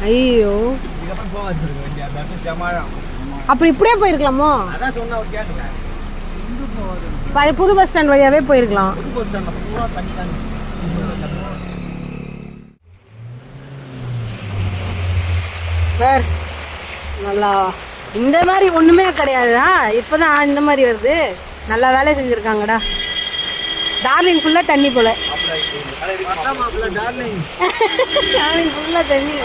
ஐயோ அப்புறம் இப்படியே போயிருக்கலாமோ? பழைய புது பஸ் ஸ்டாண்ட் வழியாவே போயிருக்கலாம். சார் நல்லா இந்த மாதிரி ஒண்ணுமே கிடையாதுடா. இப்பதான் இந்த மாதிரி வருது. நல்லா வேலை செஞ்சிருக்காங்கடா. டார்லிங் ஃபுல்லா தண்ணி போல. டார்லிங் ஃபுல்லா தண்ணி.